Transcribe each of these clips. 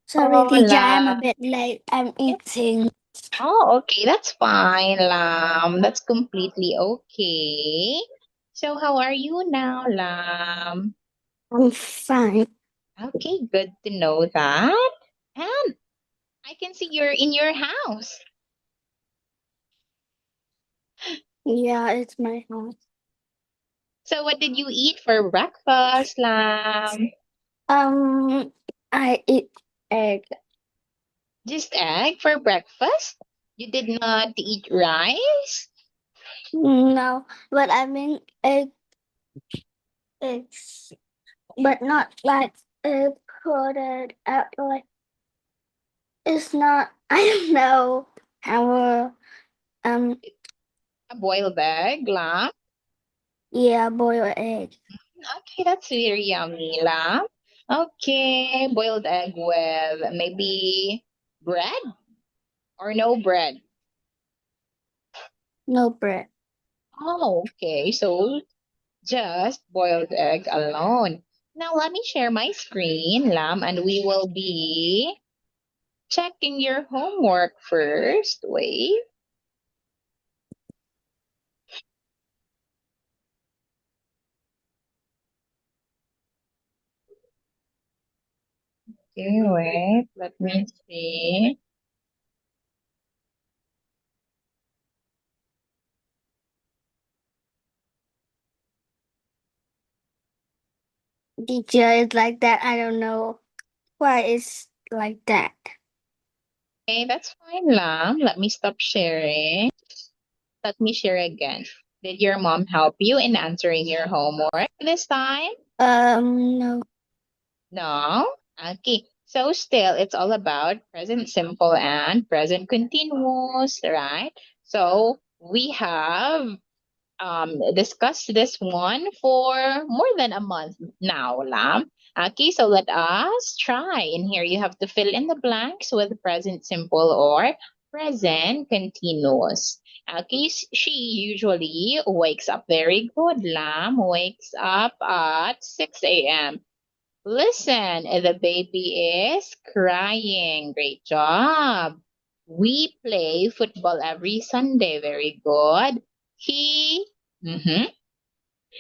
Sorry, Oh, teacher, I'm a Lam. bit late. I'm eating. Oh, okay, that's fine, Lam. That's completely okay. So, how are you now, Lam? I'm fine. Okay, good to know that. And I can see you're in your house. Yeah, it's my house. So, what did you eat for breakfast, Lam? Um, I eat egg. Just egg for breakfast? You did not eat rice? No, but I mean eggs, but not like egg coated out like it's not. I don't know how. Um, A boiled egg, Lam? yeah, boiled egg. Okay, that's very yummy, Lam. Okay, boiled egg with maybe bread or no bread? No bread. Oh, okay. So just boiled egg alone. Now let me share my screen, Lam, and we will be checking your homework first. Wait. Okay, wait. Let me see. Teacher is like that. I don't know why it's like that. Okay, that's fine, Lam. Let me stop sharing. Let me share again. Did your mom help you in answering your homework this time? No. No? Okay. So still, it's all about present simple and present continuous, right? So we have discussed this one for more than a month now, Lam. Okay, so let us try. In here, you have to fill in the blanks with present simple or present continuous. Okay, she usually wakes up very good. Lam wakes up at 6 a.m. Listen, the baby is crying. Great job. We play football every Sunday. Very good. He. Mhm.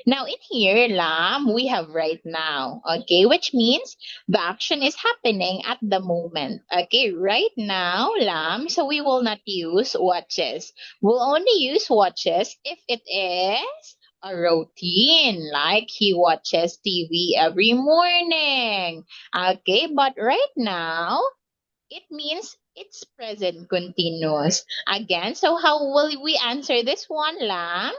Now in here, Lam, we have right now. Okay, which means the action is happening at the moment. Okay, right now, Lam. So we will not use watches. We'll only use watches if it is a routine, like he watches TV every morning. Okay, but right now, it means it's present continuous. Again, so how will we answer this one, Lam?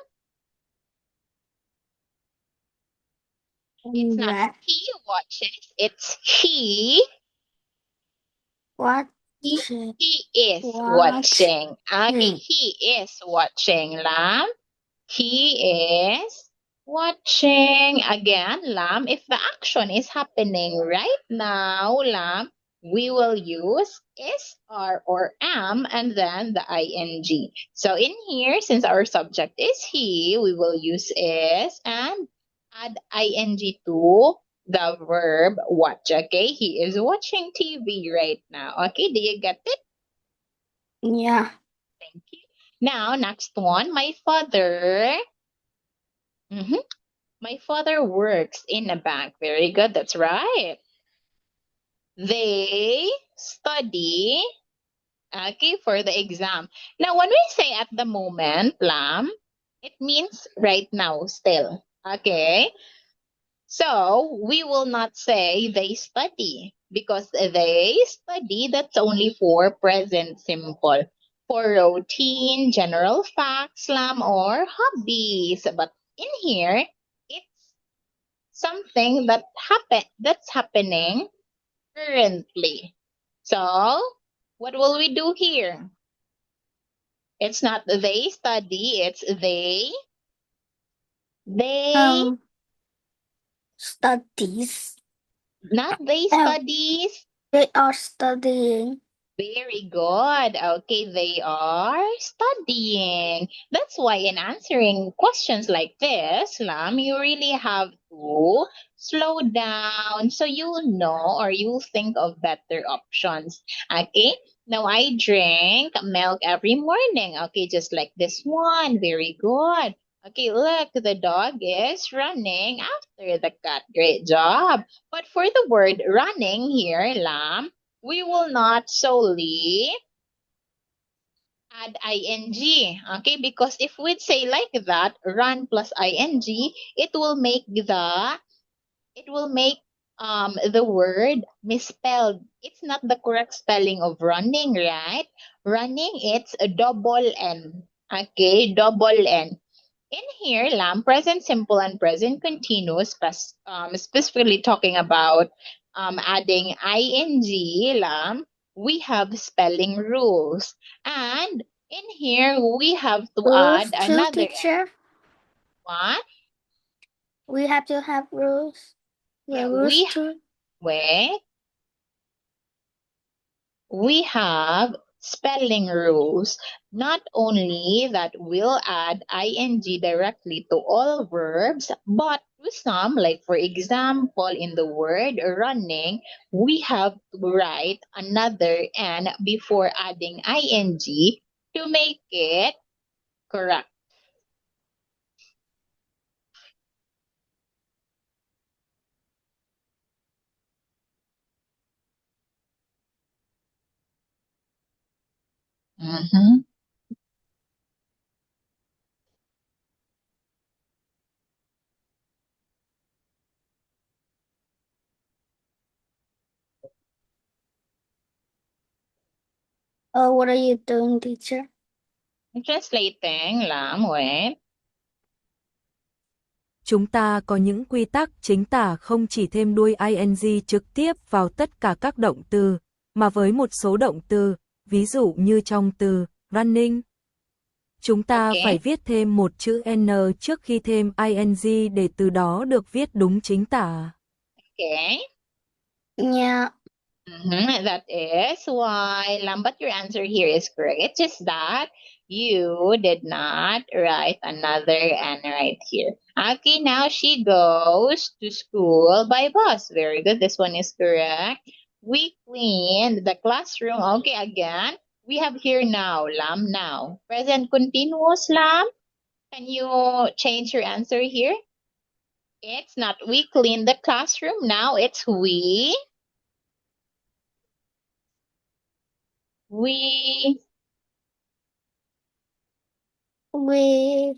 It's not That he watches, it's he. what He, he is watch watching. Okay, he is watching, Lam. He is watching. Again, Lam, if the action is happening right now, Lam, we will use is, are, or am, and then the ing. So in here, since our subject is he, we will use is and add ing to the verb watch. Okay, he is watching TV right now. Okay, do you get it? Yeah. Thank you. Now, next one, my father. Mhm. My father works in a bank. Very good. That's right. They study, okay, for the exam. Now, when we say at the moment, Lam, it means right now still. Okay. So we will not say they study because they study, that's only for present simple. For routine, general facts, Lam, or hobbies. But in here, it's something that's happening currently. So, what will we do here? It's not they study, it's they Um. Studies. not they Oh, studies. they are studying. Very good. Okay, they are studying. That's why in answering questions like this, Lam, you really have to slow down so you'll know or you'll think of better options. Okay, now I drink milk every morning. Okay, just like this one. Very good. Okay, look, the dog is running after the cat. Great job. But for the word running here, Lam, we will not solely add ing, okay? Because if we'd say like that, run plus ing, it will make the word misspelled. It's not the correct spelling of running, right? Running, it's a double N. Okay, double N. In here, Lam, present simple and present continuous, specifically talking about adding ing, Lam, we have spelling rules. And in here, we have to Rules add too, another teacher. one. We have to have rules. Yeah, Yeah, rules too. wait, we have spelling rules. Not only that we'll add ing directly to all verbs, but to some, like for example, in the word running, we have to write another n before adding ing to make it correct. Mhm. Oh, what are you doing, teacher? Translating, Lam, wait. Chúng ta có những quy tắc chính tả không chỉ thêm đuôi ing trực tiếp vào tất cả các động từ, mà với một số động từ, ví dụ như trong từ running. Chúng ta phải Okay. viết thêm một chữ N trước khi thêm ing để từ đó được viết đúng chính tả. Okay. Yeah. That is why, but your answer here is correct. It's just that you did not write another N right here. Okay, now she goes to school by bus. Very good. This one is correct. We cleaned the classroom. Okay, again, we have here now, Lam, now. Present continuous, Lam. Can you change your answer here? It's not we cleaned the classroom. Now it's we. We We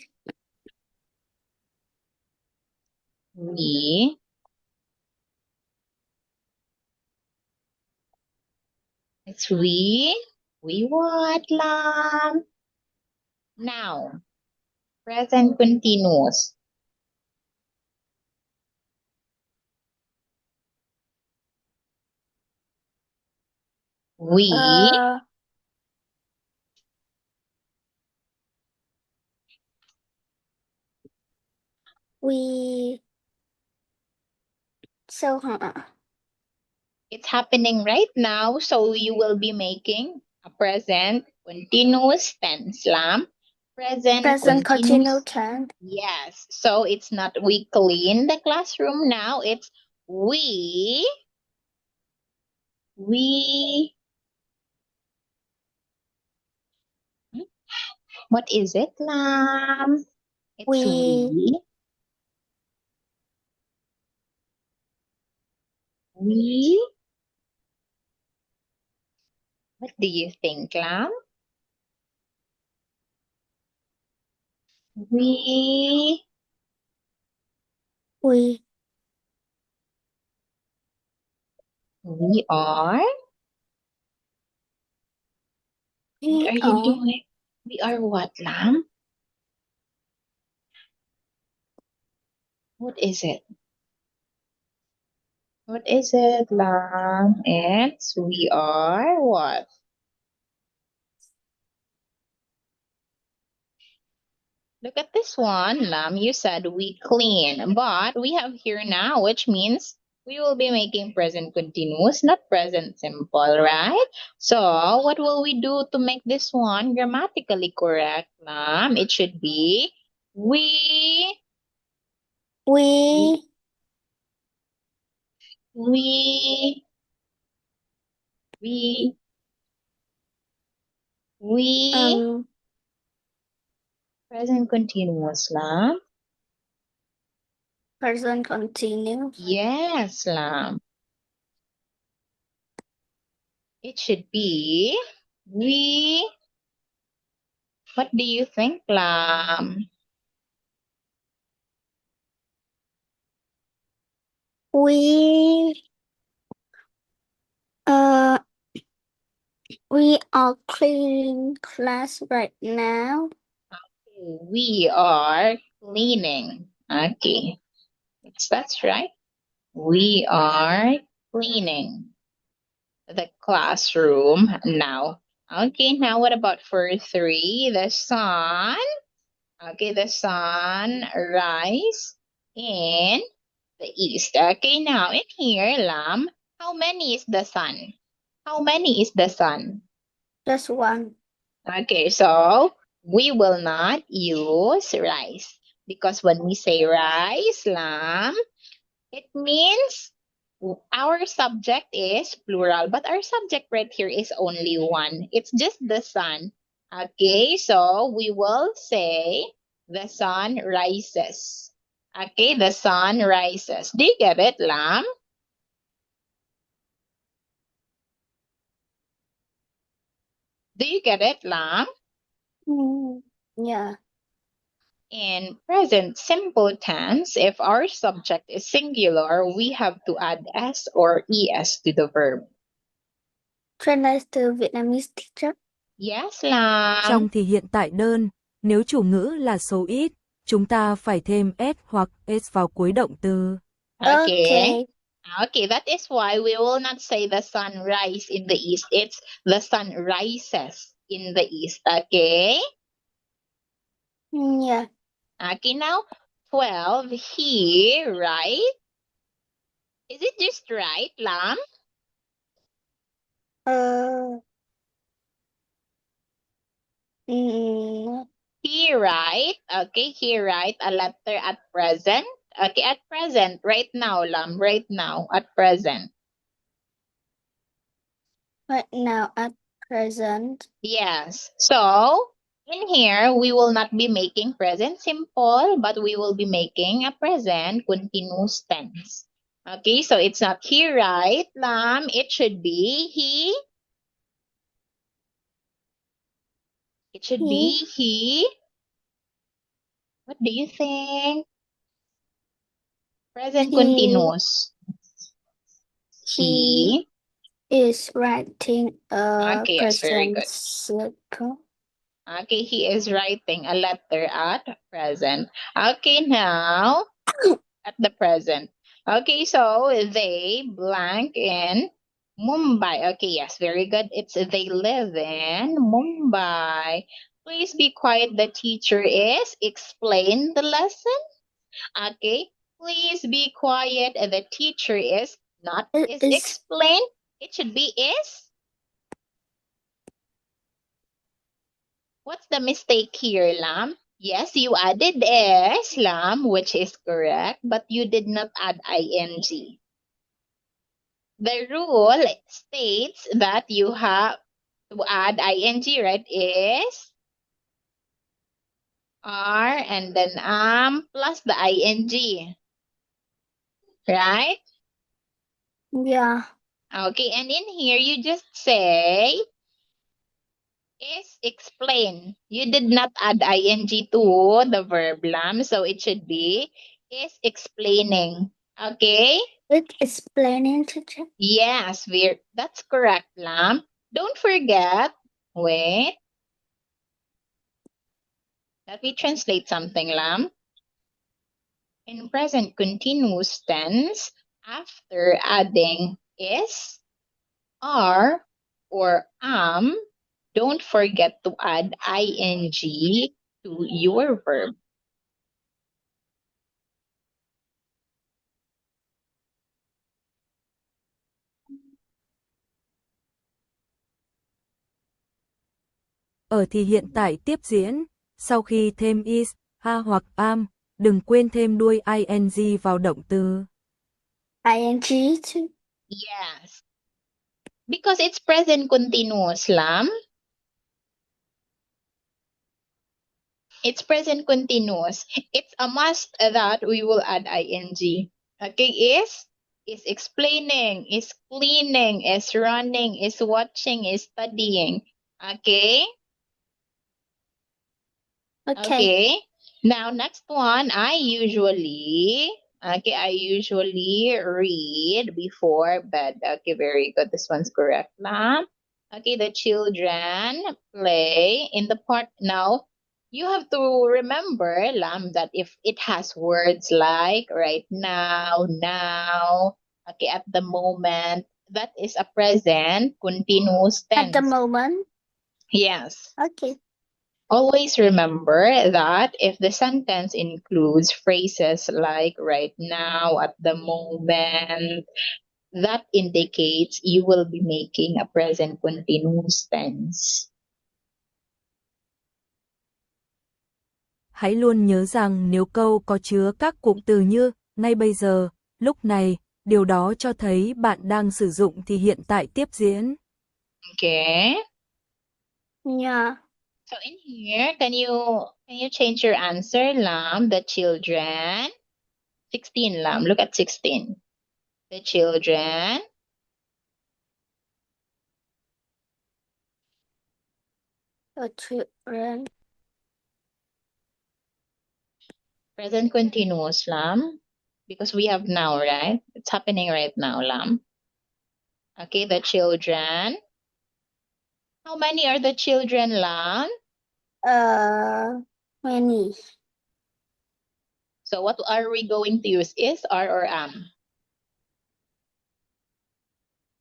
we it's we what, Lam? Now present continuous. We uh we so it's happening right now, so you will be making a present continuous tense, Lam. Present present continuous continuous. tense. Yes. So it's not we clean the classroom now, it's we what is it, Lam? It's We we what do you think, Lam? We we we are what we are you are doing? We are what, Lam? What is it? What is it, Lam? It's we are what? Look at this one, Lam. You said we clean, but we have here now, which means we will be making present continuous, not present simple, right? So what will we do to make this one grammatically correct, ma'am? It should be we We we we we present continuous lang. present continuous. Yes, lam. It should be we. What do you think, lam? We uh we are cleaning class right now. We are cleaning. Okay, that's right. We are cleaning the classroom now. Okay, now what about for 3? The sun. Okay, the sun rise in the east. Okay, now in here, lam, how many is the sun? How many is the sun? Just one. Okay, so we will not use rise because when we say rise, lam, it means our subject is plural, but our subject right here is only one. It's just the sun. Okay, so we will say the sun rises. Okay, the sun rises. Do you get it, lam? Do you get it, lam? Yeah. In present simple tense, if our subject is singular, we have to add s or es to the verb. Translate từ Vietnamese teacher. Yes, lam. Trong thì hiện tại đơn, nếu chủ ngữ là số ít, chúng ta phải thêm s hoặc s vào cuối động từ. Okay. Okay, that is why we will not say the sun rise in the east. It's the sun rises in the east. Okay. Yeah. Okay, now 12 he, right? Is it just right, lam? He write, okay, he write a letter at present. Okay, at present, right now, lam, right now, at present. Right now at present. Yes. So, in here, we will not be making present simple, but we will be making a present continuous tense. Okay, so it's not he write, lam, it should be he. It should be he. What do you think? Present He. continuous. He is writing a Okay, yes, very good. present simple. Okay, he is writing a letter at present. Okay, now at the present. Okay, so they blank in Mumbai. Okay, yes, very good. It's they live in Mumbai. Please be quiet. The teacher is explain the lesson. Okay, please be quiet. The teacher is not is explain. It should be is. What's the mistake here, lam? Yes, you added s, lam, which is correct, but you did not add ing. The rule states that you have to add ing, right? Is are and then plus the ing. Right? Yeah. Okay, and in here you just say is explain. You did not add ing to the verb, lam, so it should be is explaining. Okay? It's explaining, teacher. Yes, that's correct, lam. Don't forget. Wait. Let me translate something, lam. In present continuous tense, after adding is, are, or don't forget to add ing to your verb. ở thì hiện tại tiếp diễn, sau khi thêm is, a hoặc am, đừng quên thêm đuôi ing vào động từ. ing too. Yes. Because it's present continuous, Lam. It's present continuous. It's a must that we will add ing. Okay, is explaining, is cleaning, is running, is watching, is studying. Okay? Okay. Okay. Now, next one, I usually read before bed. Okay, very good. This one's correct, ma'am. Okay, the children play in the park. Now, you have to remember, Lam, that if it has words like right now, okay, at the moment, that is a present continuous At the tense. moment. Yes. Okay. Always remember that if the sentence includes phrases like right now, at the moment, that indicates you will be making a present continuous tense. Hãy luôn nhớ rằng nếu câu có chứa các cụm từ như ngay bây giờ, lúc này, điều đó cho thấy bạn đang sử dụng thì hiện tại tiếp diễn. Okay. Yeah. So in here, can you change your answer, Lam? The children. 16, Lam. Look at 16. The children. The children. Present continuous, Lam. Because we have now, right? It's happening right now, Lam. Okay, the children. How many are the children, Lam? Many. So what are we going to use? Is, are, or am?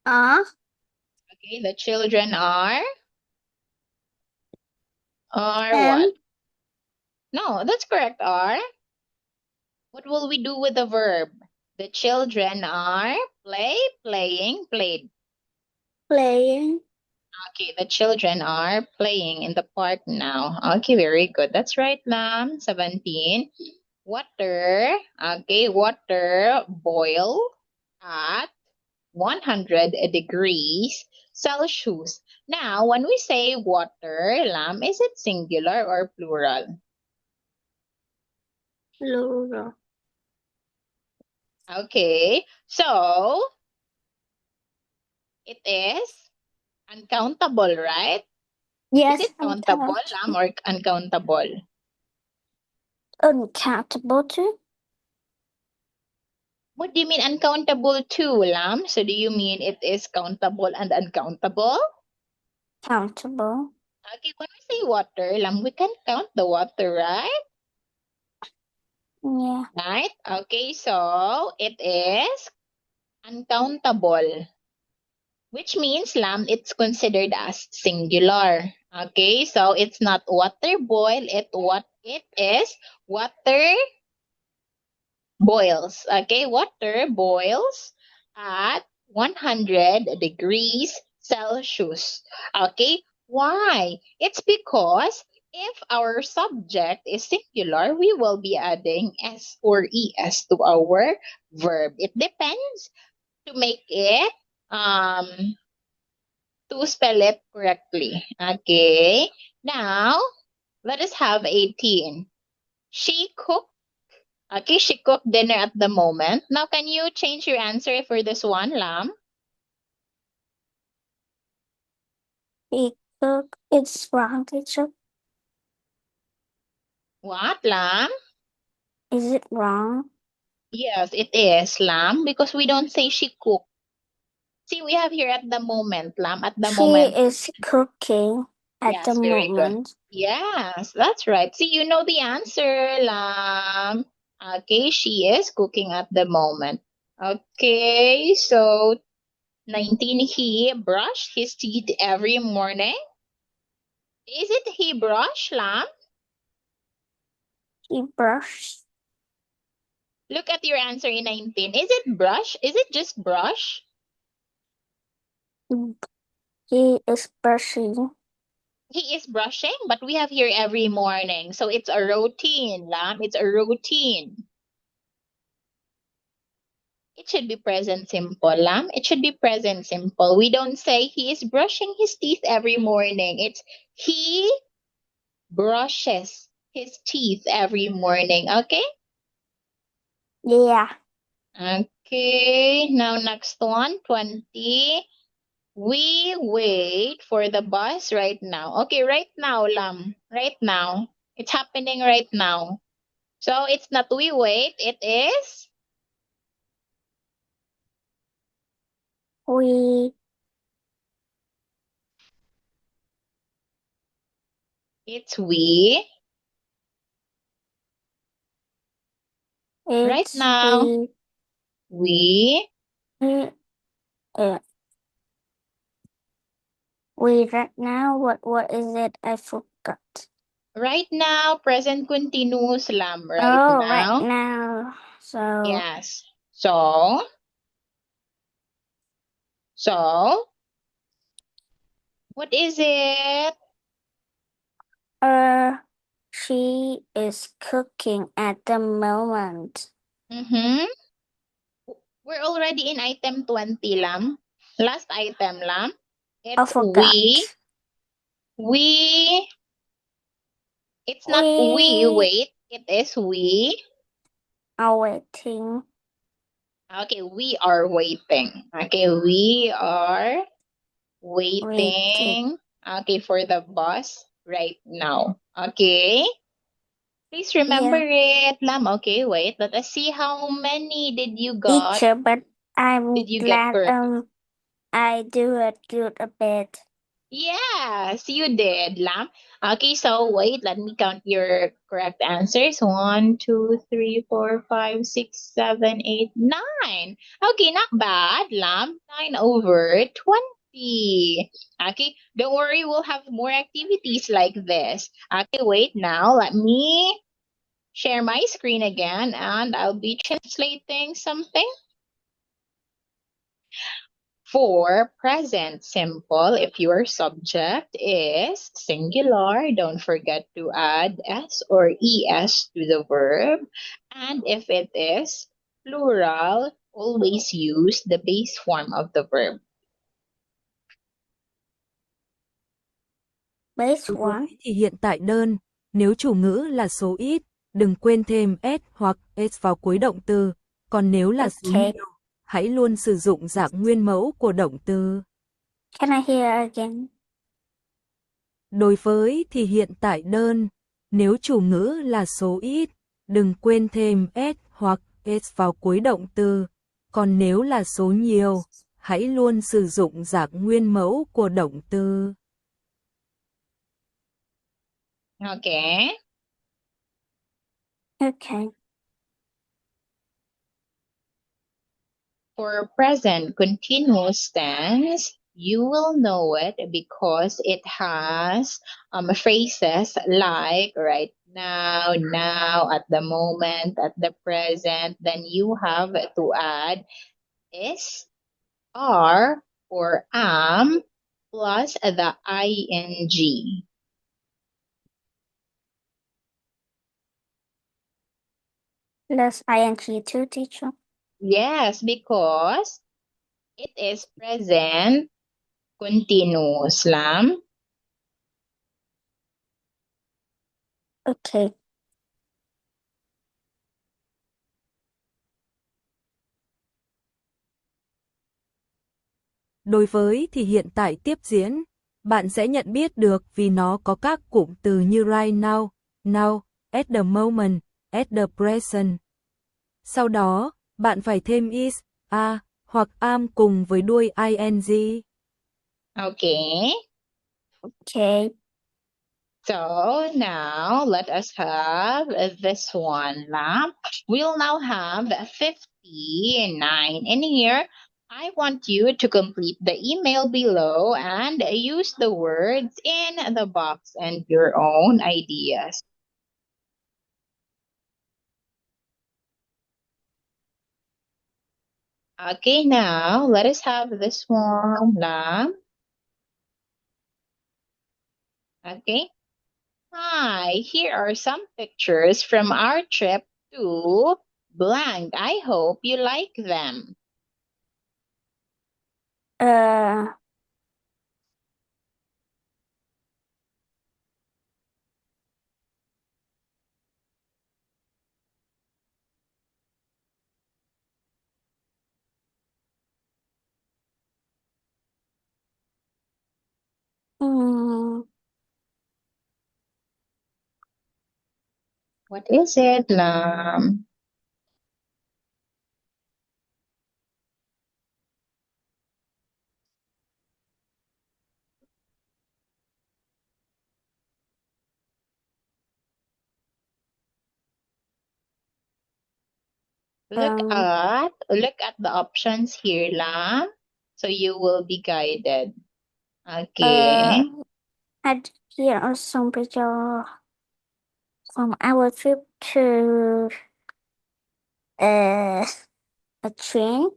Okay, the children are And what? No, that's correct. Are. What will we do with the verb? The children are playing, played. playing. Okay, the children are playing in the park now. Okay, very good. That's right, Lam. 17. Water, okay, water boil at 100 degrees Celsius. Now, when we say water, Lam, is it singular or plural? Plural. Okay, so it is uncountable, right? Yes. Is it countable, Lam, or uncountable? Uncountable too. What do you mean uncountable too, Lam? So do you mean it is countable and uncountable? Countable. Okay, when we say water, Lam, we can count the water, right? Yeah. Right? Okay, so it is uncountable, which means, Lam, it's considered as singular. Okay, so it's not water boil, it is water boils. Okay, water boils at 100 degrees Celsius. Okay, why? It's because if our subject is singular, we will be adding s or es to our verb. It depends to make it to spell it correctly. Okay, now let us have 18. She cooked. Okay, she cooked dinner at the moment. Now, can you change your answer for this one, Lam? He cook. It's wrong, teacher. What, Lam? Is it wrong? Yes, it is, Lam, because we don't say she cooked. See, we have here at the moment, Lam, at the She moment. is cooking at Yes, the very good. moment. Yes, that's right. See, you know the answer, Lam. Okay, she is cooking at the moment. Okay, so 19, he brushed his teeth every morning. Is it he brush, Lam? He brushed. Look at your answer in 19. Is it brush? Is it just brush? He is brushing. He is brushing, but we have here every morning. So it's a routine, Lam. It's a routine. It should be present simple, Lam. It should be present simple. We don't say he is brushing his teeth every morning. It's he brushes his teeth every morning. Okay? Yeah. Okay. Now next one, 20. We wait for the bus right now. Okay, right now, Lam. Right now. It's happening right now. So it's not we wait, it is We. it's we. Right It's now, we. we. Uh, we right now. What is it? I forgot. Right now, present continuous, Lam. Right Oh, now. right now. So. Yes. So, what is it? She is cooking at the moment. Mm-hmm. We're already in item 20, Lam. Last item, Lam. I It's forgot. we. It's not we wait, it is we. Are waiting. Okay, we are waiting. Okay, we are waiting. Okay, for the bus right now. Okay. Please remember it, Lam. Okay, wait. Let us see how many did you got. Teacher, but I'm Did you get glad correct? I do it good a bit. Yes, you did, Lam. Okay, so wait, let me count your correct answers. 1, 2, 3, 4, 5, 6, 7, 8, 9. Okay, not bad, Lam. 9 over 20. Okay, don't worry, we'll have more activities like this. Okay, wait now. Let me share my screen again and I'll be translating something. For present simple, if your subject is singular, don't forget to add s or es to the verb. And if it is plural, always use the base form of the verb. Base Đối one. với thì hiện tại đơn, nếu chủ ngữ là số ít, đừng quên thêm s hoặc s vào cuối động từ, còn nếu là số Okay. nhiều, hãy luôn sử dụng dạng nguyên mẫu của động từ. Can I hear again? Đối với thì hiện tại đơn, nếu chủ ngữ là số ít, đừng quên thêm s hoặc s vào cuối động từ, còn nếu là số nhiều, hãy luôn sử dụng dạng nguyên mẫu của động từ. Okay. Okay. For present continuous tense, you will know it because it has phrases like right now, now, at the moment, at the present. Then you have to add is, are, or am plus the ing. Plus ing too, teacher. Yes, because it is present continuous, Lam. Okay. Đối với thì hiện tại tiếp diễn, bạn sẽ nhận biết được vì nó có các cụm từ như right now, at the moment, at the present. Sau đó, bạn phải thêm is, are hoặc am cùng với đuôi ing. Okay. Okay. So now let us have this one, Lam. We'll now have 59 in here. I want you to complete the email below and use the words in the box and your own ideas. Okay, now let us have this one, Lam. Okay. Hi, here are some pictures from our trip to blank. I hope you like them. Uh, mm, What is it, Lam? um, Look at the options here, Lam. So you will be guided. Okay. here are some picture from our trip to uh, a train.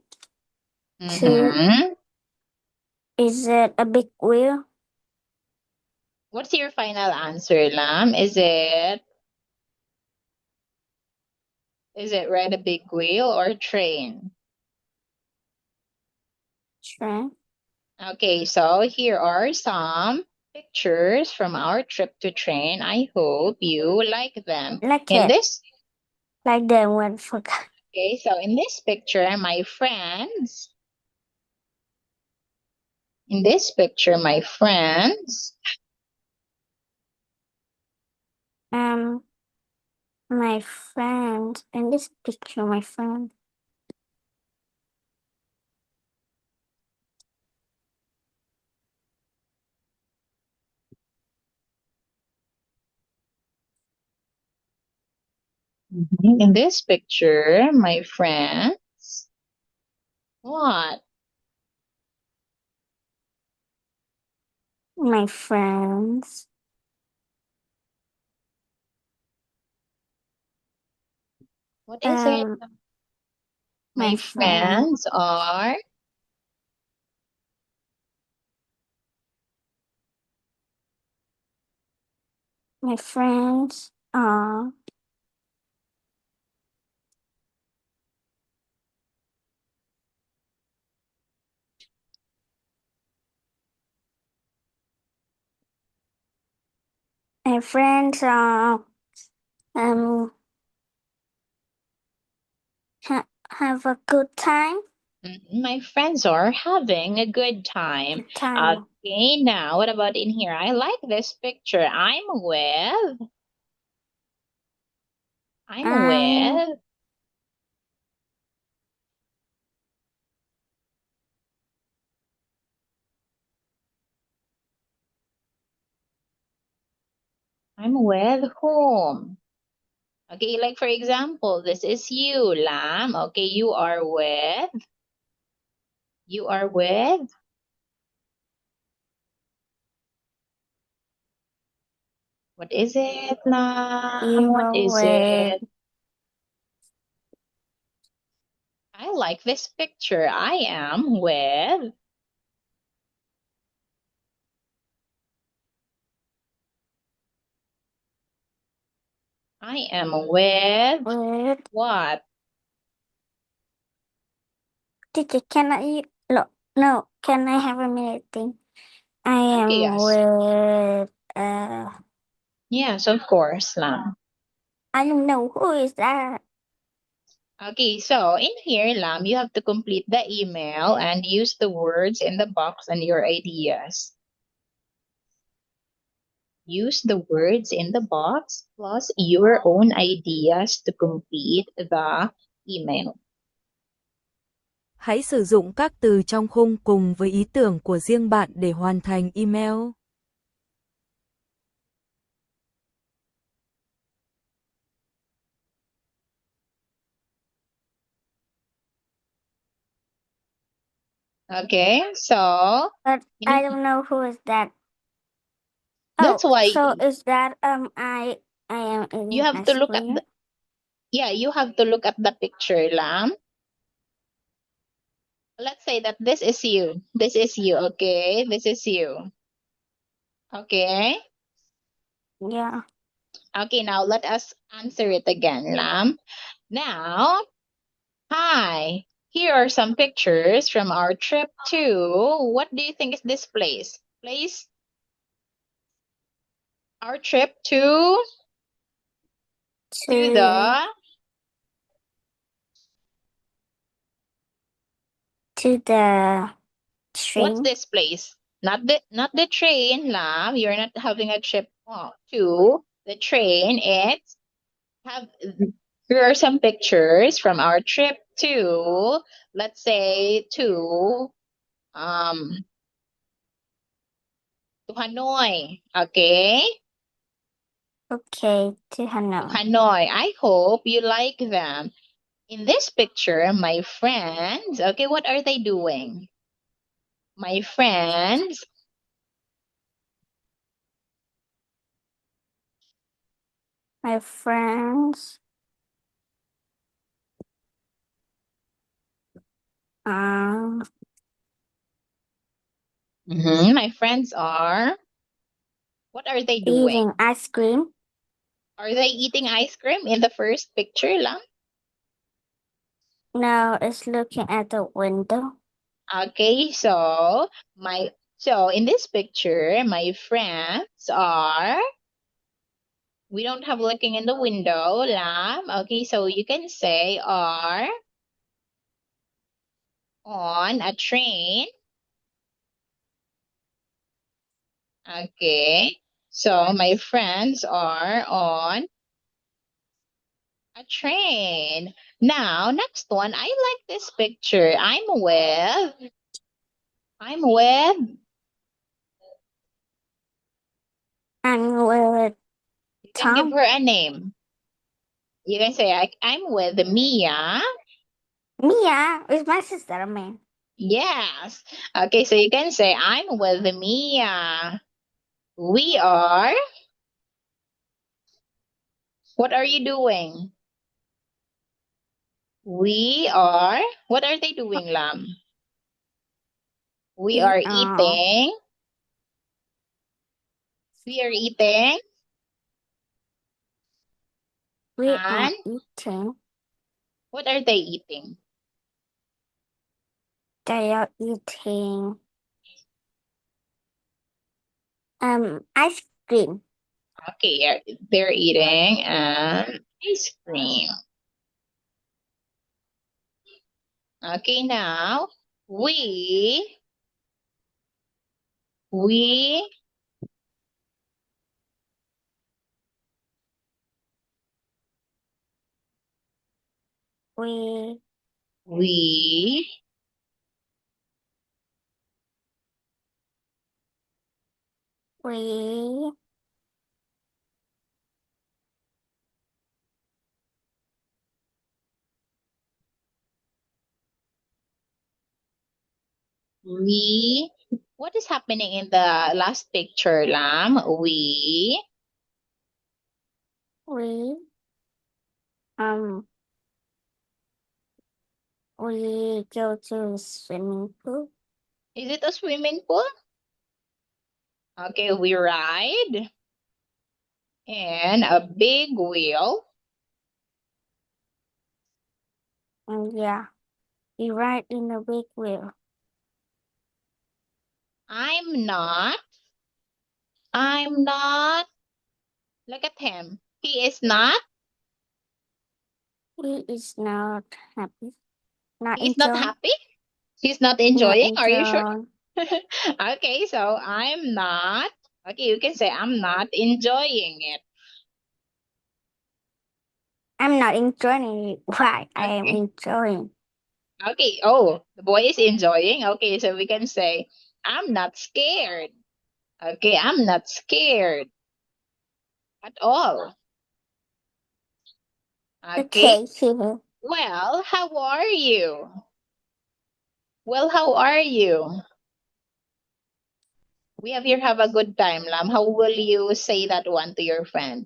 Mm-hmm. Is it a big wheel? What's your final answer, Lam? Is it ride a big wheel or train? Train. Okay, so here are some pictures from our trip to train. I hope you like them. Like In it. this, Like the one for okay, so in this picture, my friends, um my friend in this picture, my friend. in this picture, my friends, what? My friends. What is it? My My friend. friends are, My friends are my friends are um have a good time. my friends are having a good time. Time. Okay, now what about in here? I like this picture. I'm I'm with, I'm with whom? Okay, like for example, this is you, Lam. Okay, you are with, what is it, Lam? What you is with it? I like this picture. I am with with what? teacher. Can I no, can I have a minute thing? I Okay, am yes. with Yes, of course, Lam. I don't know who is that. Okay, so in here, Lam, you have to complete the email and use the words in the box and your ideas. Use the words in the box plus your own ideas to complete the email. Hãy sử dụng các từ trong khung cùng với ý tưởng của riêng bạn để hoàn thành email. Okay, so But I don't know who is that. that's Oh, why so is that I am you in have a to look at screen? you have to look at the picture, Lam. Let's say that this is you. This is you, okay? This is you. Okay? Yeah. Okay, now let us answer it again, Lam. Now, hi. Here are some pictures from our trip to, what do you think is this place? Our trip to To the, the what's train. this place? Not the train, Lam. You're not having a trip to the train. It's have here are some pictures from our trip to, let's say, um to Hanoi. Okay? Okay, to To Hanoi. Hanoi. I hope you like them. In this picture, my friends, okay, what are they doing? My friends, My friends. Um, my friends are, what are they doing? Eating ice cream. Are they eating ice cream in the first picture lang? No, it's looking at the window. Okay, so in this picture, my friends are, we don't have looking in the window, Lam. Okay, so you can say are on a train. Okay, so my friends are on a train. Now, next one, I like this picture. I'm with, I'm with you can give Tom. her a name. You can say, I'm with Mia. Mia is my sister, man. Yes. Okay, so you can say, I'm with Mia. We are, what are you doing? We are, what are they doing, Lam? We We are are eating. We are eating. we are And eating. what are they eating? They are eating ice cream. Okay, yeah, they're eating ice cream. Okay, now we we We we we we what is happening in the last picture, Lam? we um we go to the swimming pool. Is it a swimming pool? Okay, we ride in a big wheel. And yeah, we ride in a big wheel. I'm not, look at him. He is not, He is not happy. Not he's not enjoying. happy. He's not Not enjoying. Are you sure? enjoying. Okay, so I'm not. Okay, you can say I'm not enjoying it. I'm not enjoying it. Why? I am Okay. enjoying. Okay. Oh, the boy is enjoying. Okay, so we can say I'm not scared. Okay, I'm not scared at all. Okay. Okay, here. Well, how are you? Well, how are you? We have here have a good time, Lam. How will you say that one to your friend?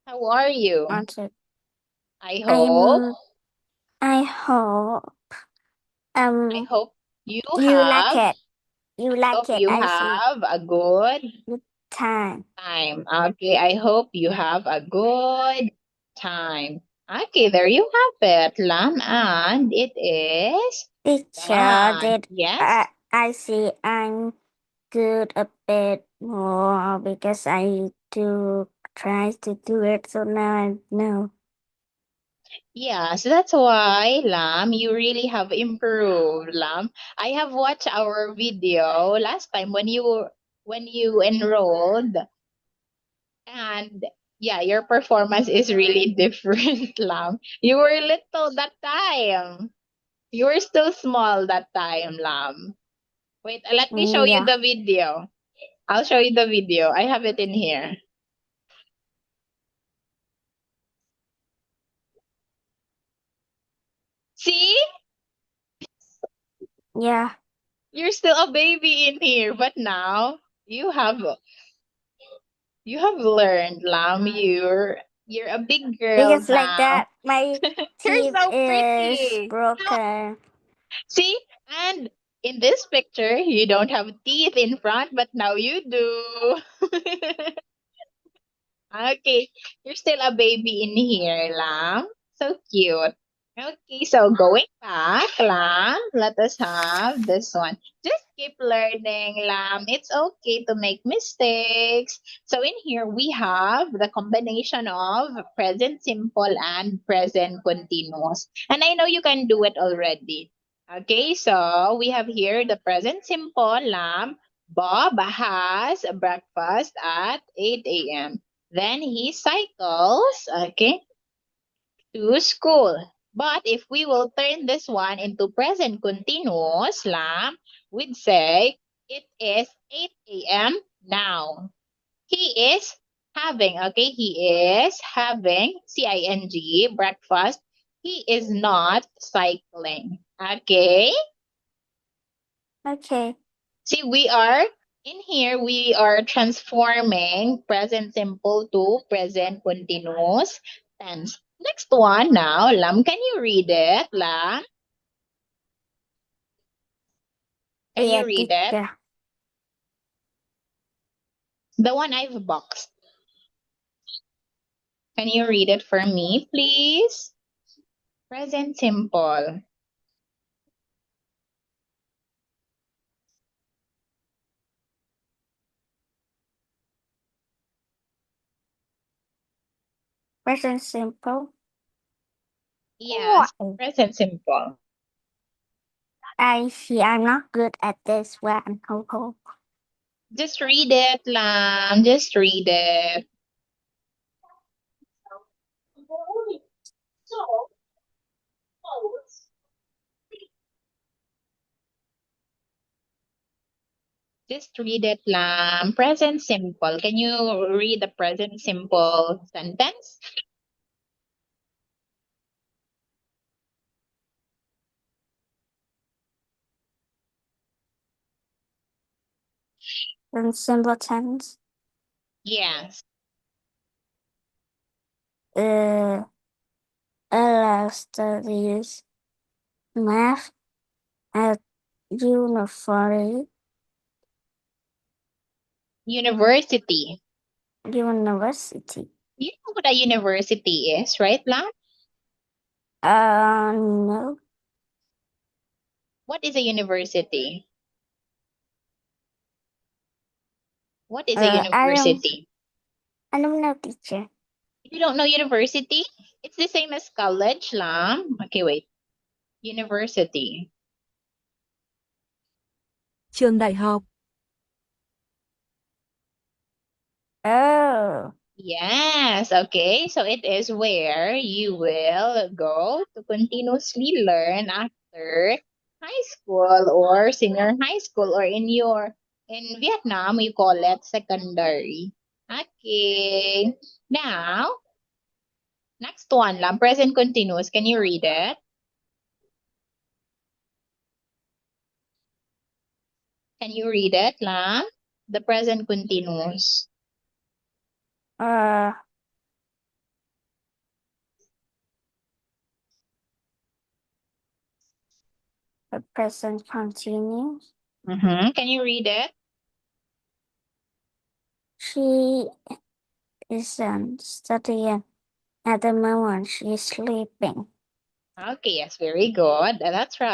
How are you? Answer. I hope. I hope I hope you you like have. it. You I like hope it. you I see. have a good. You time. Time. Okay, I hope you have a good time. Okay, there you have it, Lam, and it is Teacher, done. Yes. I see I'm good a bit more because I try to do it, so now I know. Yeah, so that's why, Lam, you really have improved, Lam. I have watched our video last time when you enrolled, and yeah, your performance is really different, Lam. You were little that time. You were still small that time, Lam. Wait, let me show you Yeah. the video. I'll show you the video. I have it in here. See? Yeah. You're still a baby in here, but now you have learned, Lam. You're a big girl Because like now. that, my You're teeth so is pretty. broken. See? And in this picture, you don't have teeth in front, but now you do. Okay, you're still a baby in here, Lam. So cute. Okay, so going back, Lam, let us have this one. Just keep learning, Lam. It's okay to make mistakes. So in here, we have the combination of present simple and present continuous. And I know you can do it already. Okay, so we have here the present simple, Lam. Bob has breakfast at 8 a.m. Then he cycles, okay, to school. But if we will turn this one into present continuous, Lam, we'd say it is 8 a.m. now. He is having, okay, he is having, C-I-N-G, breakfast. He is not cycling, okay? Okay. See, in here, we are transforming present simple to present continuous tense. Next one now, Lam, can you read it, Lam? Can Yeah, you read it? teacher. The one I've boxed. Can you read it for me, please? Present simple. Present simple. Yes, Why? present simple. I see I'm not good at this one. Ho. Just read it, Lam. Just read it. Just read it, Lam. Present simple. Can you read the present simple sentence? Present simple tense. Yes. Ella studies math at university. University. University. You know what a university is, right, Lam? No. What is a university? What is a university? I don't know, teacher. You don't know university? It's the same as college, Lam. Okay, wait. University. Trường đại học, Oh. Yes, okay. So it is where you will go to continuously learn after high school or senior high school, or in Vietnam we call it secondary. Okay. Now, next one lang, present continuous. Can you read it? Can you read it, Lam? The present continuous. The present continuous. Mm-hmm. Can you read it? She is studying. At the moment, she's sleeping. Okay, yes, very good. That's right.